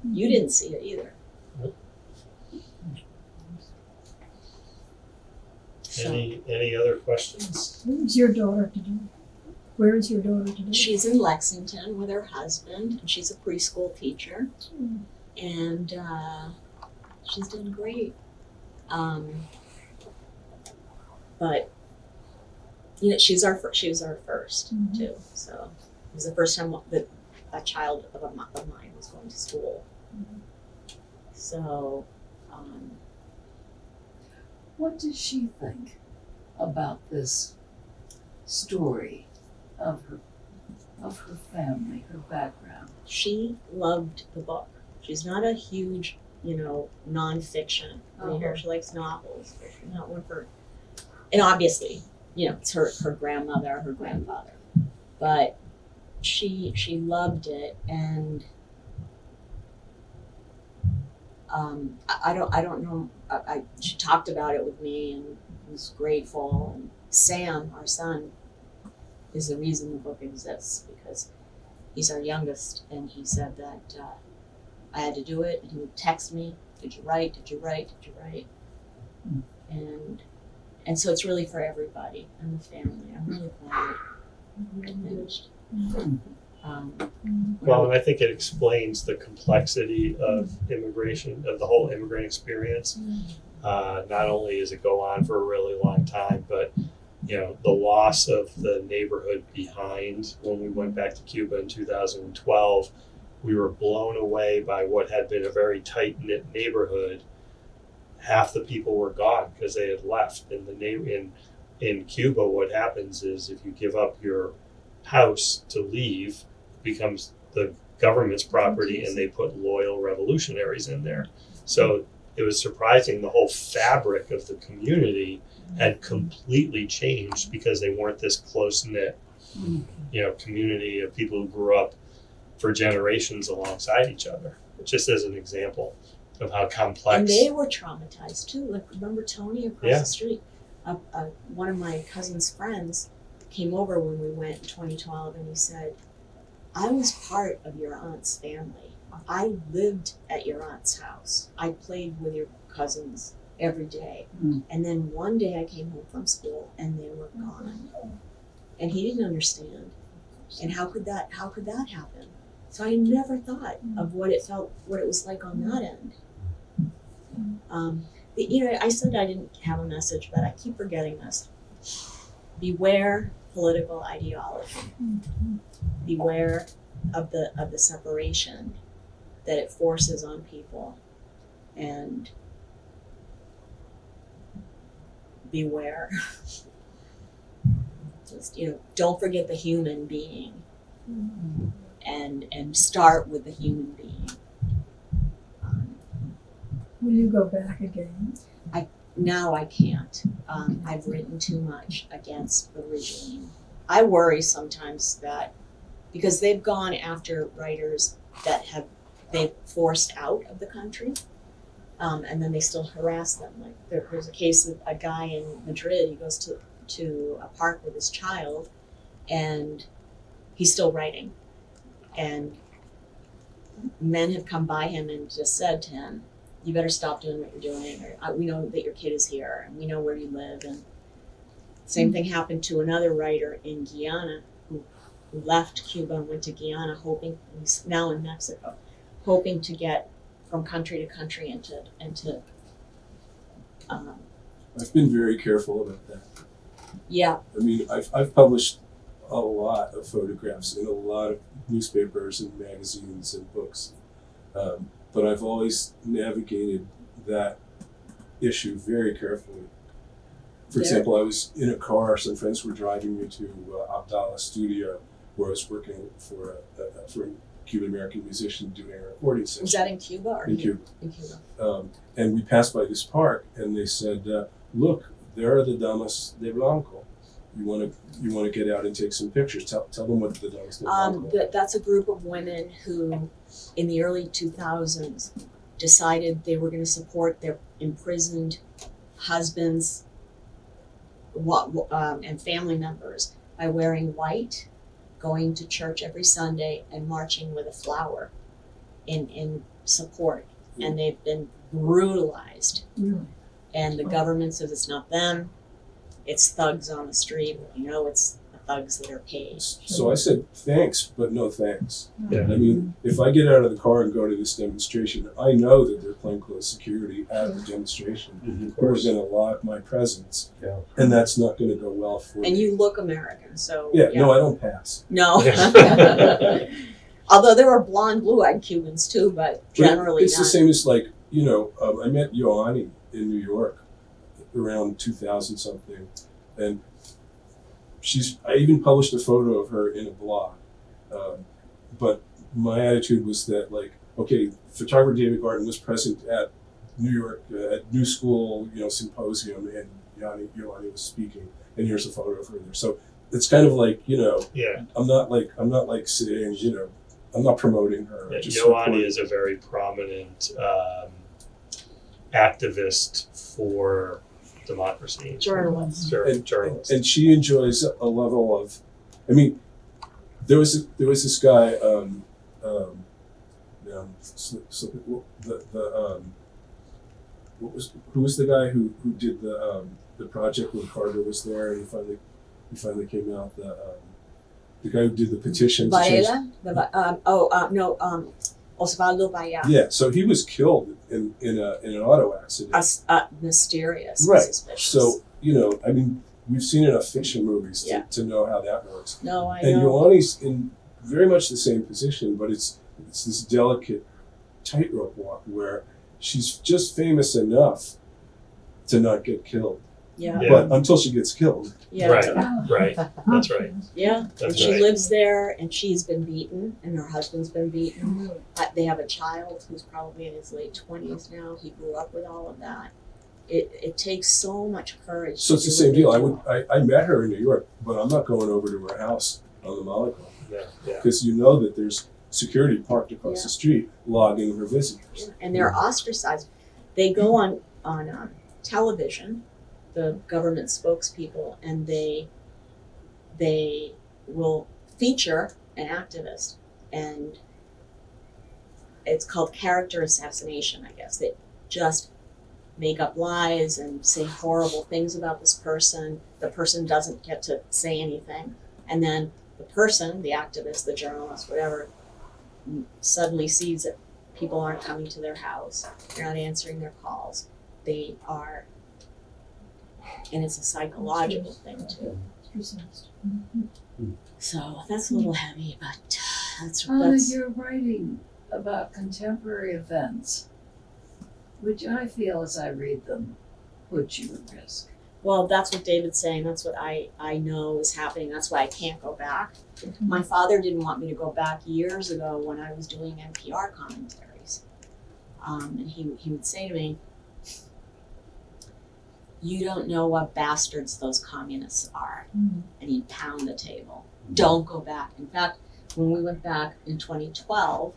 You didn't see it either. So, Any other questions? What is your daughter to do? Where is your daughter today? she's in Lexington with her husband, and she's a preschool teacher, and she's doing great. But you know, she was our first too. So it was the first time that a child of mine was going to school. So. What does she think about this story of her family, her background? She loved the book. She's not a huge, you know, nonfiction reader. She likes novels, but she's not one for. And obviously, you know, it's her grandmother, her grandfather, but she loved it, and I don't know. She talked about it with me and was grateful. And Sam, our son, is the reason the book exists, because he's our youngest, and he said that I had to do it, and he would text me, "Did you write? Did you write? Did you write?" And so it's really for everybody and the family. I'm really glad it finished. Well, and I think it explains the complexity of immigration, of the whole immigrant experience. Not only does it go on for a really long time, but you know, the loss of the neighborhood behind. When we went back to Cuba in 2012, we were blown away by what had been a very tight-knit neighborhood. Half the people were gone because they had left. In Cuba, what happens is if you give up your house to leave, it becomes the government's property, and they put loyal revolutionaries in there. So it was surprising. The whole fabric of the community had completely changed because they weren't this close-knit, you know, community of people who grew up for generations alongside each other. Just as an example of how complex. And they were traumatized too. Like, remember Tony across the street? One of my cousin's friends came over when we went in 2012, and he said, "I was part of your aunt's family. I lived at your aunt's house. I played with your cousins every day. And then one day I came home from school and they were gone." And he didn't understand. And how could that happen? So I never thought of what it was like on that end. You know, I said I didn't have a message, but I keep forgetting this. Beware political ideology. Beware of the separation that it forces on people, and beware. Just, you know, don't forget the human being, and start with the human being. Will you go back again? Now I can't. I've written too much against the regime. I worry sometimes that because they've gone after writers that they've forced out of the country, and then they still harass them. Like there's a case of a guy in Madrid. He goes to a park with his child, and he's still writing. And men have come by him and just said to him, "You better stop doing what you're doing, or we know that your kid is here, and we know where you live." And same thing happened to another writer in Guyana who left Cuba and went to Guyana, he's now in Mexico, hoping to get from country to country into I've been very careful about that. yeah. I mean, I've published a lot of photographs in a lot of newspapers and magazines and books, but I've always navigated that issue very carefully. For example, I was in a car, some friends were driving me to Abdallah's studio, where I was working for Cuban American musician doing a recording session. Was that in Cuba or in Cuba? In Cuba. And we passed by this park, and they said, "Look, there are the Damas de Blanco. You want to get out and take some pictures. Tell them what the Damas de Blanco." That's a group of women who, in the early 2000s, decided they were going to support their imprisoned husbands and family members by wearing white, going to church every Sunday, and marching with a flower in support. And they've been brutalized. Really? And the government says it's not them, it's thugs on the street. It's the thugs that are paid. So I said, "Thanks, but no thanks." Yeah. I mean, if I get out of the car and go to this demonstration, I know that there are plainclothes security at the demonstration Of who are course. going to log my presence, Yeah. and that's not going to go well for And me. you look American, so No, I don't pass. No. Yeah. Although there are blonde, blue-eyed Cubans too, but generally It's not. the same as like, I met Ioanni in New York around 2000 something, and I even published a photo of her in a blog. But my attitude was that, like, okay, photographer David Garten was present at New York at New School, symposium, and Ioanni was speaking, and here's a photo of her there. So it's kind of like, Yeah. I'm not like saying, I'm not promoting her. Yeah, just Ioanni supporting- is a very prominent activist for democracy. Journalists. Journalist. And she enjoys a level of, I mean, there was this guy, who was the guy who did the project when Carter was there, and he finally came out, the guy who did the petition to change. Varela? Osvaldo Baya. Yeah, so he was killed in an auto accident. Mysterious. Right. Suspicious. So, I mean, we've seen enough fiction movies Yeah. to know how that works. No, I And know. Ioanni's in very much the same position, but it's this delicate tightrope walk where she's just famous enough to not get killed, Yeah. Yeah. but until she gets killed. Yeah. Right. That's right. Yeah. And That's she right. lives there, and she's been beaten, and her husband's been beaten. They have a child who's probably in his late 20s now. He grew up with all of that. It takes so much courage. So it's to the do same what deal. they do. I met her in New York, but I'm not going over to her house on the Monaco Yeah. because that there's security parked across Yeah. the street logging her visitors. And they're ostracized. They go on television, the government spokespeople, and they will feature an activist, and it's called character assassination, I guess. They just make up lies and say horrible things about this person. The person doesn't get to say anything. And then the person, the activist, the journalist, whatever, suddenly sees that people aren't coming to their house. They're not answering their calls. They are, and it's a psychological thing too. So that's a little heavy, but that's You're writing about contemporary events, which I feel as I read them put you at risk. well, that's what David's saying. That's what I know is happening. That's why I can't go back. My father didn't want me to go back years ago when I was doing NPR commentaries. And he would say to me, "You don't know what bastards those communists are." Mm. And he'd pound the table. Don't go back. In fact, when we went back in 2012,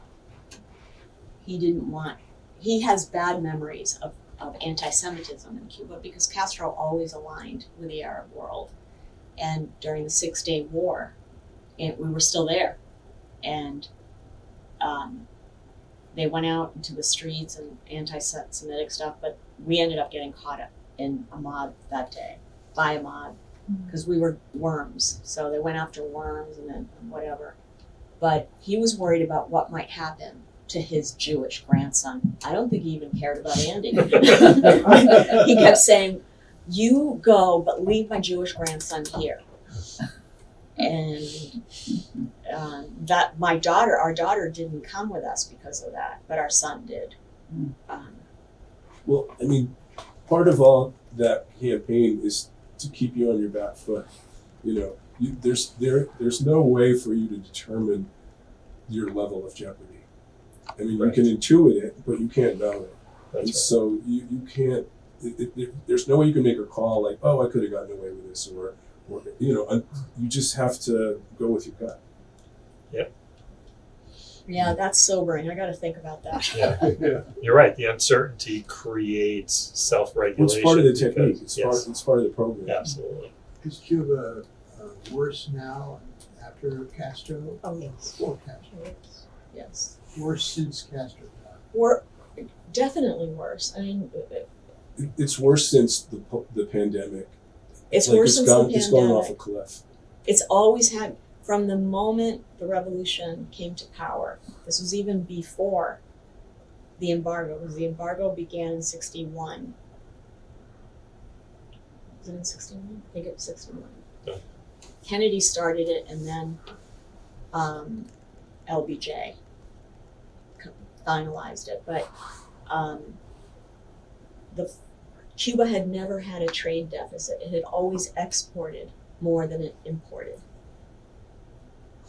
he has bad memories of anti-Semitism in Cuba because Castro always aligned with the Arab world. And during the 6-Day War, we were still there. And they went out into the streets and anti-Semitic stuff, but we ended up getting caught up in a mob that day, by a mob, because we were worms. So they went after worms and then whatever. But he was worried about what might happen to his Jewish grandson. I don't think he even cared about Andy. He kept saying, "You go, but leave my Jewish grandson here." And that our daughter didn't come with us because of that, but our son did. Well, I mean, part of all that campaign is to keep you on your back foot. There's no way for you to determine your level of jeopardy. I mean, Right. you can intuit it, but you can't know it. And That's so you can't, there's no way you can make a call like, oh, I could have gotten away with this, or you just have to go with your gut. Yeah, that's sobering. I got to think about that. right. Yeah. You're right. The uncertainty creates self-regulation. It's part of the technique. because- It's part of the program. Absolutely. Is Cuba worse now after Castro? Oh, yes. Before Castro? Yes. Worse since Castro died? Or definitely worse. I mean, It's worse since the pandemic. it's Like, worse it's since gone, the It's gone off pandemic. a cliff. It's always had, from the moment the revolution came to power, this was even before the embargo, because the embargo began in 61. Was it in 61? I think it was 61. Yeah. Kennedy started it, and then LBJ finalized it. But Cuba had never had a trade deficit. It had always exported more than it imported.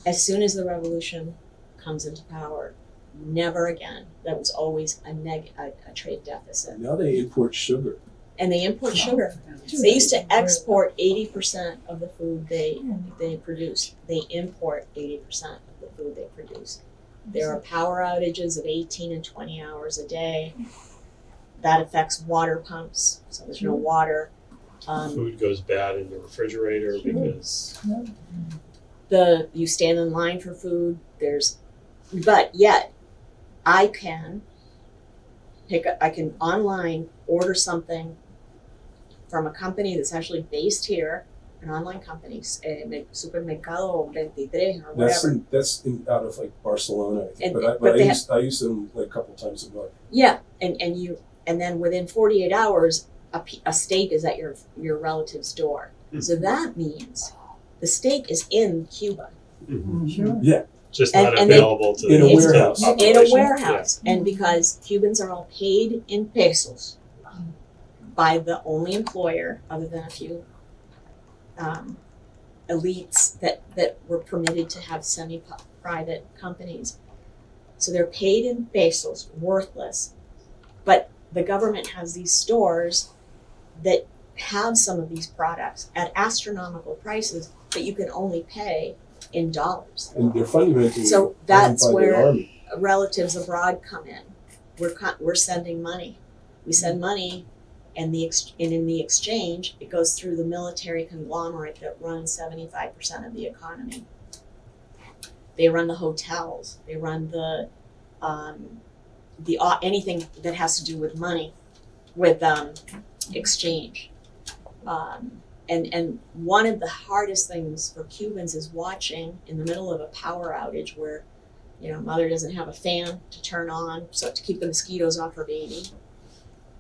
As soon as the revolution comes into power, never again. That was always a trade deficit. Now they import sugar. And they import sugar. They used to export 80% of the food they produce. They import 80% of the food they produce. There are power outages of 18 and 20 hours a day. That affects water pumps, so there's no water. Food goes bad in the refrigerator because You stand in line for food. But yet, I can online order something from a company that's actually based here, an online company, Supermercado 23 or whatever. That's out of like Barcelona, I think. And- But they I use them like a couple times a month. Yeah, and then within 48 hours, a steak is at your relative's door. So that means the steak is in Cuba. Sure. Yeah, just And- not and they- available to the In a instant warehouse. In a population. warehouse. And because Cubans are all paid in pesos by the only employer, other than a few elites that were permitted to have semi-private companies. So they're paid in pesos, worthless. But the government has these stores that have some of these products at astronomical prices that you can only pay in dollars. and they're fundamentally So that's owned by the where army. relatives abroad come in. We're sending money. We send money, and in the exchange, it goes through the military conglomerate that runs 75% of the economy. They run the hotels. They run the anything that has to do with money, with exchange. And one of the hardest things for Cubans is watching in the middle of a power outage where, mother doesn't have a fan to turn on so to keep the mosquitoes off her baby,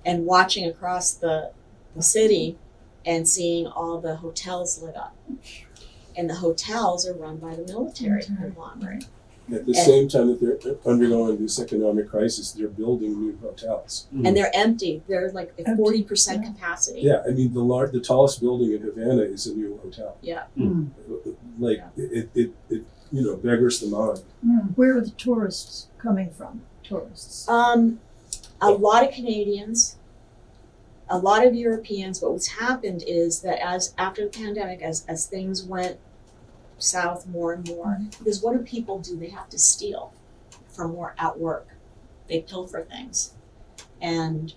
and watching across the city and seeing all the hotels lit up. And the hotels are run by the military conglomerate. At the same time that they're undergoing this economic crisis, they're building new hotels. And they're empty. They're like at Empty, 40% yeah. capacity. Yeah, I mean the tallest building in Havana is a new hotel. Yeah. Like it beggars the mind. Where are the tourists coming from? Tourists. A lot of Canadians, a lot of Europeans, but what's happened is that after the pandemic, as things went south more and more, because what do people do? They have to steal from at work. They pilfer things. And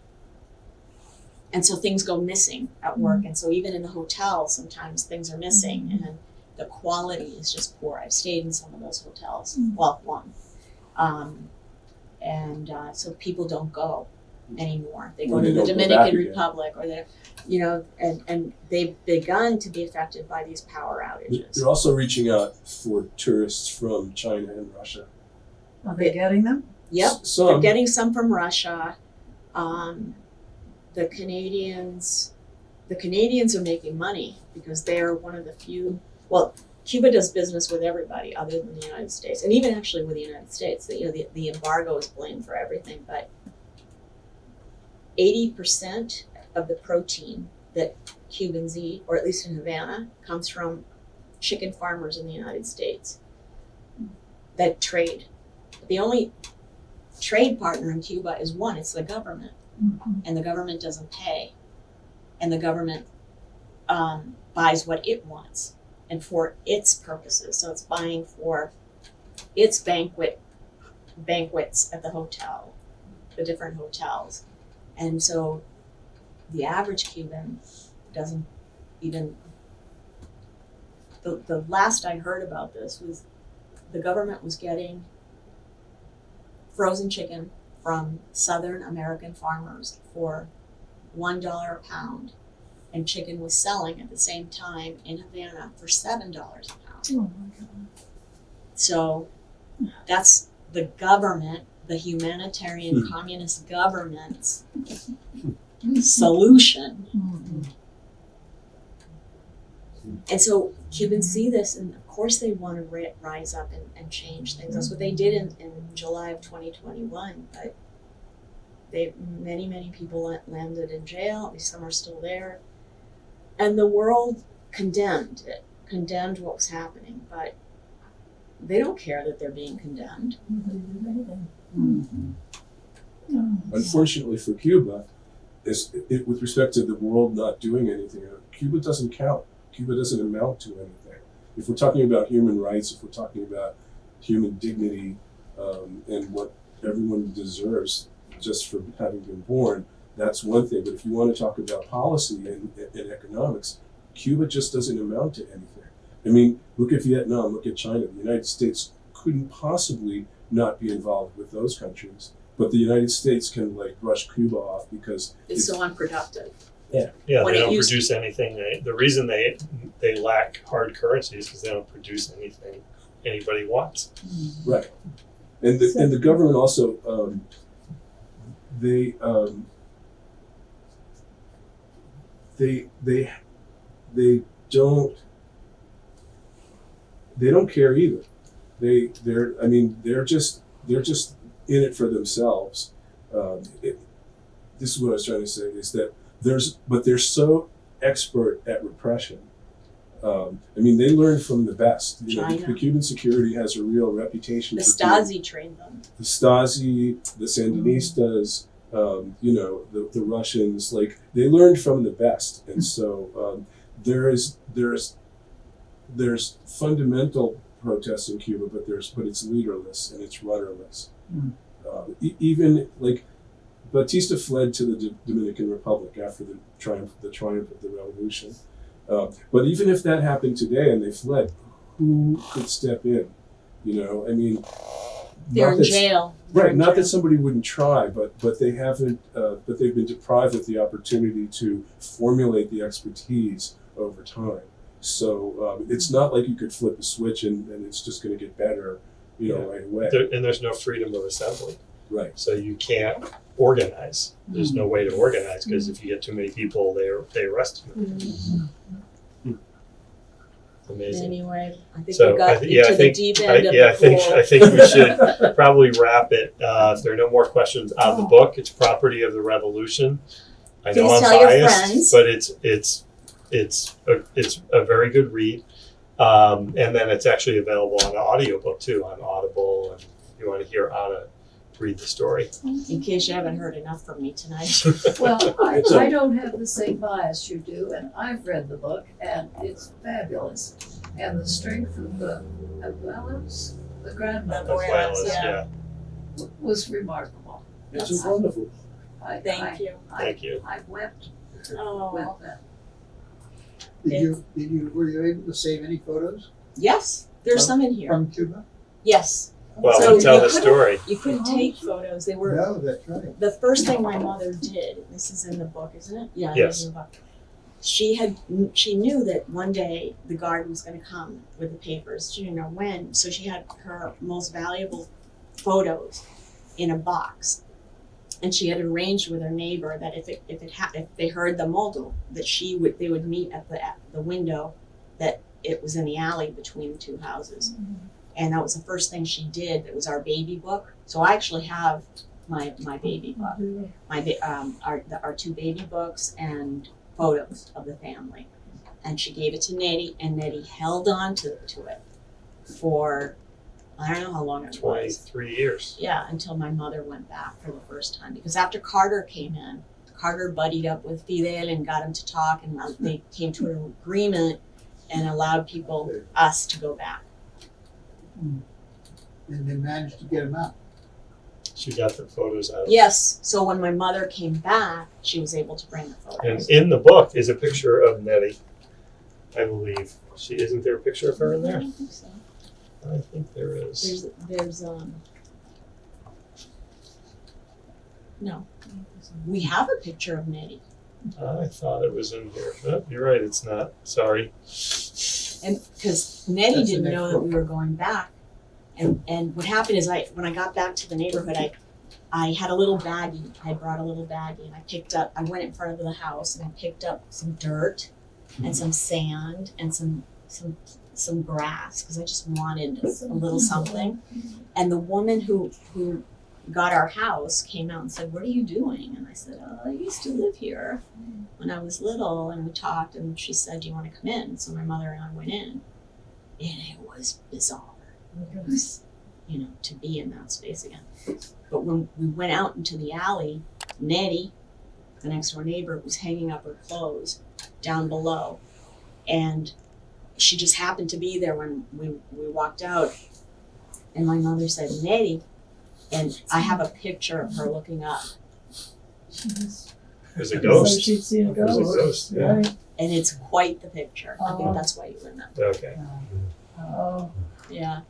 so things go missing at work. And so even in the hotel, sometimes things are missing and the quality is just poor. I've stayed in some of those hotels. Well, one. So people don't go anymore. They go Or to they the don't go back Dominican again. Republic, or and they've begun to be affected by these power outages. They're also reaching out for tourists from China and Russia. Are they getting them? Yep, they're Some. getting some from Russia. The Canadians are making money because they're one of the few. Well, Cuba does business with everybody other than the United States, and even actually with the United States. The embargo is blamed for everything, but 80% of the protein that Cubans eat, or at least in Havana, comes from chicken farmers in the United States that trade the only trade partner in Cuba is one, it's the government. Mhm. And the government doesn't pay. And the government buys what it wants and for its purposes. So it's buying for its banquets at the hotel, the different hotels. And so the average Cuban doesn't even, the last I heard about this was the government was getting frozen chicken from Southern American farmers for $1 a pound, and chicken was selling at the same time in Havana for $7 a pound. Oh my God. So that's the government, the humanitarian communist government's solution. Mhm. And so Cubans see this, and of course they want to rise up and change things. That's what they did in July of 2021. But many people landed in jail. Some are still there. And the world condemned what was happening. But they don't care that they're being condemned. Nobody did anything. Mhm. Oh. Unfortunately for Cuba, with respect to the world not doing anything, Cuba doesn't count. Cuba doesn't amount to anything. If we're talking about human rights, if we're talking about human dignity, and what everyone deserves just for having been born, that's one thing. But if you want to talk about policy and economics, Cuba just doesn't amount to anything. I mean, look at Vietnam, look at China. The United States couldn't possibly not be involved with those countries. But the United States can brush Cuba off because It's so unproductive. Yeah, When they it don't used- produce anything. The reason they lack hard currency is because they don't produce anything anybody wants. right, and the government also they don't care either. They're just in it for themselves. This is what I was trying to say, is that they're so expert at repression. They learn from the best. China. The Cuban security has a real reputation. The for being- Stasi trained them. the Stasi, the Sandinistas, the Russians, they learned from the best, and so there's fundamental protests in Cuba, but it's leaderless and it's rudderless. Even Batista fled to the Dominican Republic after the triumph of the revolution. But even if that happened today and they fled, who could step in? They're not in that- jail. They're Right, in not jail. that somebody wouldn't try, but they haven't. But they've been deprived of the opportunity to formulate the expertise over time. So it's not like you could flip a switch and it's just going to get better, right away. And there's no freedom of assembly, Right. so you can't organize. There's no way to organize because if you get too many people, they arrest you. Amazing. Anyway, I think So we got into the deep end of the pool. I think we should probably wrap it. If there are no more questions on the book, it's Property of the Revolution. I know Please I'm tell your biased, friends. but it's a very good read. And then it's actually available on an audiobook too, on Audible, and if you want to hear Anna read the story. In case you haven't heard enough from me tonight. Well, I don't have the same bias you do, and I've read the book, and it's fabulous. And the strength of the abuelas, the grandmother, Abuelas, yeah. was remarkable. It's wonderful. Thank you. Thank you. I wept Oh, with that. Were you able to save any photos yes, there's some in here. from Cuba? Yes, Well, So we'll tell you the couldn't- story. you couldn't take photos. They were No, that's right. the first thing my mother did. This is in the book, isn't it? Yeah. Yes. It's in the book. She knew that one day the guard was going to come with the papers. She didn't know when, so she had her most valuable photos in a box, and she had arranged with her neighbor that if they heard the model, that they would meet at the window, that it was in the alley between the two houses, and that was the first thing she did. It was our baby book, so I actually have my baby book, our two baby books and photos of the family, and she gave it to Nettie, and Nettie held on to it for I don't know how long it was. 23 years. Yeah, until my mother went back for the first time. Because after Carter came in, Carter buddied up with Fidel and got him to talk, and they came to an agreement and allowed us to go back. And they managed to get him out. She got the photos out. Yes, so when my mother came back, she was able to bring the And photos. in the book is a picture of Nettie, I believe. Isn't there a picture of her in I there? don't think so. I think there is. There's no. We have a picture of Nettie. I thought it was in here. Oh, you're right, it's not. Sorry. And because Nettie That's the didn't next know that we book. were going back. And what happened is when I got back to the neighborhood, I had a little baggie. I brought a little baggie and I went in front of the house and I picked up some dirt and some sand and some grass because I just wanted a little something. And the woman who got our house came out and said, "What are you doing?" And I said, "Oh, I used to live here when I was little." And we talked and she said, "Do you want to come in?" So my mother and I went in, and it was bizarre. It was, to be in that space again. But when we went out into the alley, Nettie, the next door neighbor, was hanging up her clothes down below. And she just happened to be there when we walked out. And my mother said, "Nettie," and I have a picture of her looking up. There's a So ghost. she'd seen a There's a ghost. ghost, yeah. Right. And it's quite the picture. I think Oh. that's why you remember. Okay. Oh. Yeah.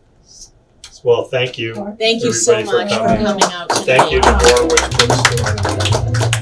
Well, thank you. Thank you so Everybody for much for coming. coming out today. Thank you to Norwich Bookstore.